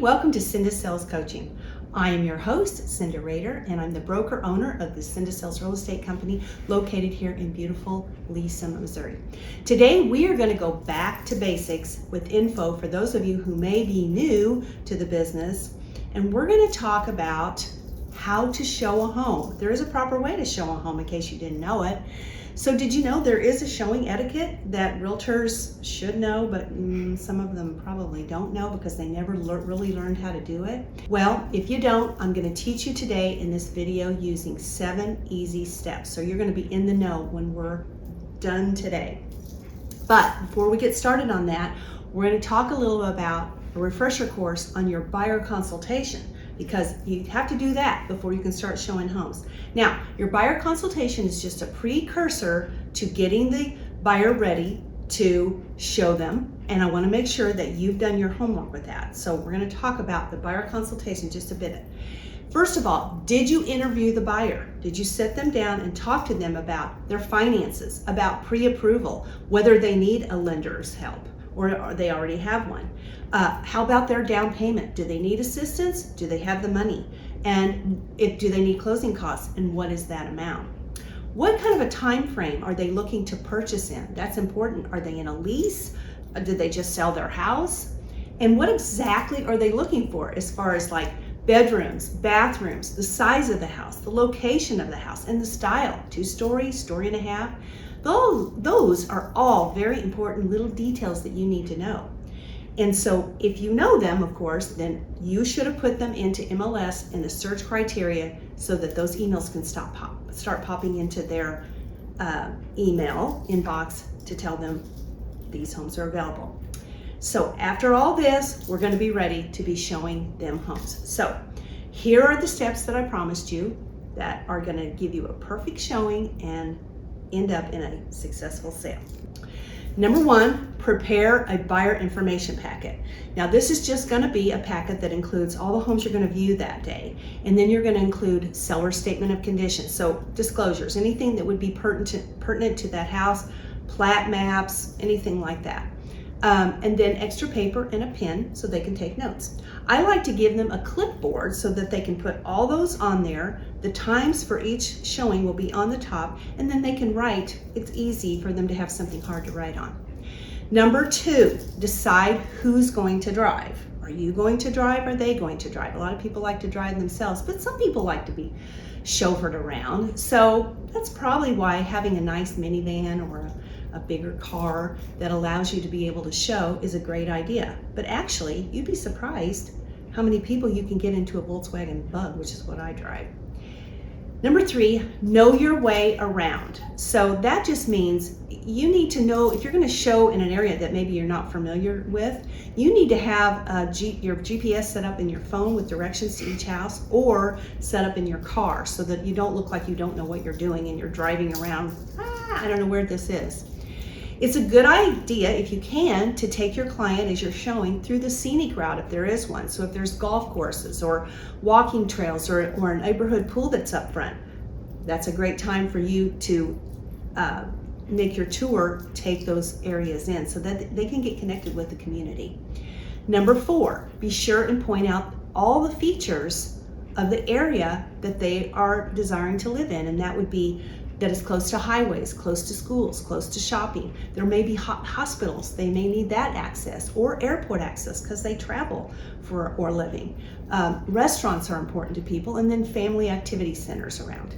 welcome to Cinda Sales Coaching. I am your host, Cinda Rader, and I'm the broker owner of the Cinda Sales Real Estate Company located here in beautiful Leeson, Missouri. Today we are going to go back to basics with info for those of you who may be new to the business, and we're going to talk about how to show a home. There is a proper way to show a home in case you didn't know it. So did you know there is a showing etiquette that realtors should know, but some of them probably don't know because they never really learned how to do it? Well, if you don't, I'm going to teach you today in this video using 7 easy steps. So you're going to be in the know when we're done today. But before we get started on that, we're going to talk a little about a refresher course on your buyer consultation, because you have to do that before you can start showing homes. Now, your buyer consultation is just a precursor to getting the buyer ready to show them, and I want to make sure that you've done your homework with that. So we're going to talk about the buyer consultation just a bit. First of all, did you interview the buyer? Did you sit them down and talk to them about their finances, about pre-approval, whether they need a lender's help or they already have one? How about their down payment? Do they need assistance? Do they have the money? And do they need closing costs? And what is that amount? What kind of a time frame are they looking to purchase in? That's important. Are they in a lease? Did they just sell their house? And what exactly are they looking for as far as like bedrooms, bathrooms, the size of the house, the location of the house, and the style? 2-story, story and a half? Those are all very important little details that you need to know. And so if you know them, of course, then you should have put them into MLS in the search criteria so that those emails can start popping into their email inbox to tell them these homes are available. So after all this, we're going to be ready to be showing them homes. So here are the steps that I promised you that are going to give you a perfect showing and end up in a successful sale. Number 1, prepare a buyer information packet. Now this is just going to be a packet that includes all the homes you're going to view that day. And then you're going to include seller statement of condition. So disclosures, anything that would be pertinent to that house, plat maps, anything like that. And then extra paper and a pen so they can take notes. I like to give them a clipboard so that they can put all those on there. The times for each showing will be on the top, and then they can write. It's easy for them to have something hard to write on. Number 2, decide who's going to drive. Are you going to drive? Are they going to drive? A lot of people like to drive themselves, but some people like to be chauffeured around. So that's probably why having a nice minivan or a bigger car that allows you to be able to show is a great idea. But actually, you'd be surprised how many people you can get into a Volkswagen Bug, which is what I drive. Number 3, know your way around. So that just means you need to know if you're going to show in an area that maybe you're not familiar with, you need to have your GPS set up in your phone with directions to each house, or set up in your car so that you don't look like you don't know what you're doing and you're driving around, I don't know where this is. It's a good idea, if you can, to take your client as you're showing through the scenic route if there is one. So if there's golf courses or walking trails or a neighborhood pool that's up front, that's a great time for you to make your tour take those areas in so that they can get connected with the community. Number 4, be sure and point out all the features of the area that they are desiring to live in, and that would be that is close to highways, close to schools, close to shopping. There may be hospitals, they may need that access, or airport access because they travel for a living. Restaurants are important to people, and then family activity centers around.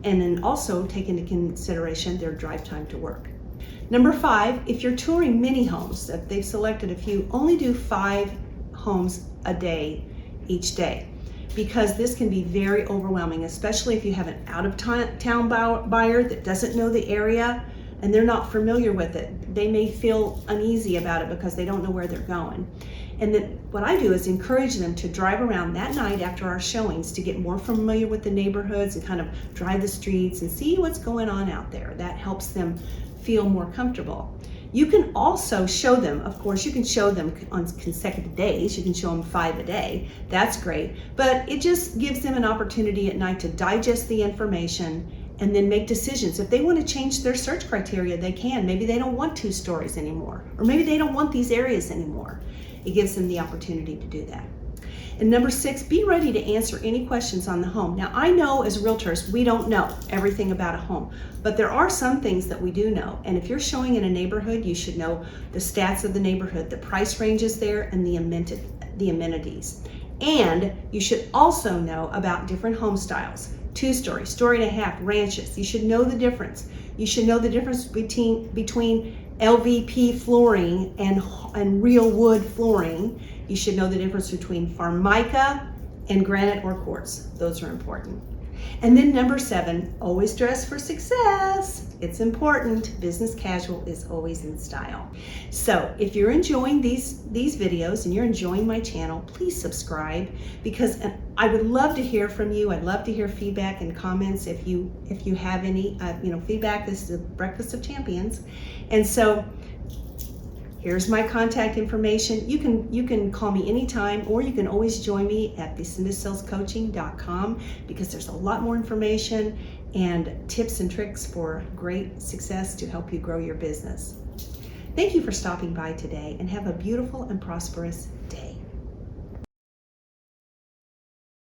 And then also take into consideration their drive time to work. Number 5, if you're touring mini homes, if they've selected a few, only do 5 homes a day each day, because this can be very overwhelming, especially if you have an out-of-town buyer that doesn't know the area and they're not familiar with it. They may feel uneasy about it because they don't know where they're going. And then what I do is encourage them to drive around that night after our showings to get more familiar with the neighborhoods and kind of drive the streets and see what's going on out there. That helps them feel more comfortable. You can also show them, of course, you can show them on consecutive days. You can show them 5 a day. That's great. But it just gives them an opportunity at night to digest the information and then make decisions. If they want to change their search criteria, they can. Maybe they don't want 2 stories anymore, or maybe they don't want these areas anymore. It gives them the opportunity to do that. And number 6, be ready to answer any questions on the home. Now, I know as realtors, we don't know everything about a home, but there are some things that we do know. And if you're showing in a neighborhood, you should know the stats of the neighborhood, the price ranges there, and the amenities. And you should also know about different home styles, 2-story, story and a half, ranches. You should know the difference. You should know the difference between LVP flooring and real wood flooring. You should know the difference between Formica and granite or quartz. Those are important. And then number 7, always dress for success. It's important. Business casual is always in style. So if you're enjoying these videos and you're enjoying my channel, please subscribe, because I would love to hear from you. I'd love to hear feedback and comments if you have any feedback. This is the Breakfast of Champions. And so here's my contact information. You can call me anytime, or you can always join me at thecindasalescoaching.com, because there's a lot more information and tips and tricks for great success to help you grow your business. Thank you for stopping by today, and have a beautiful and prosperous day.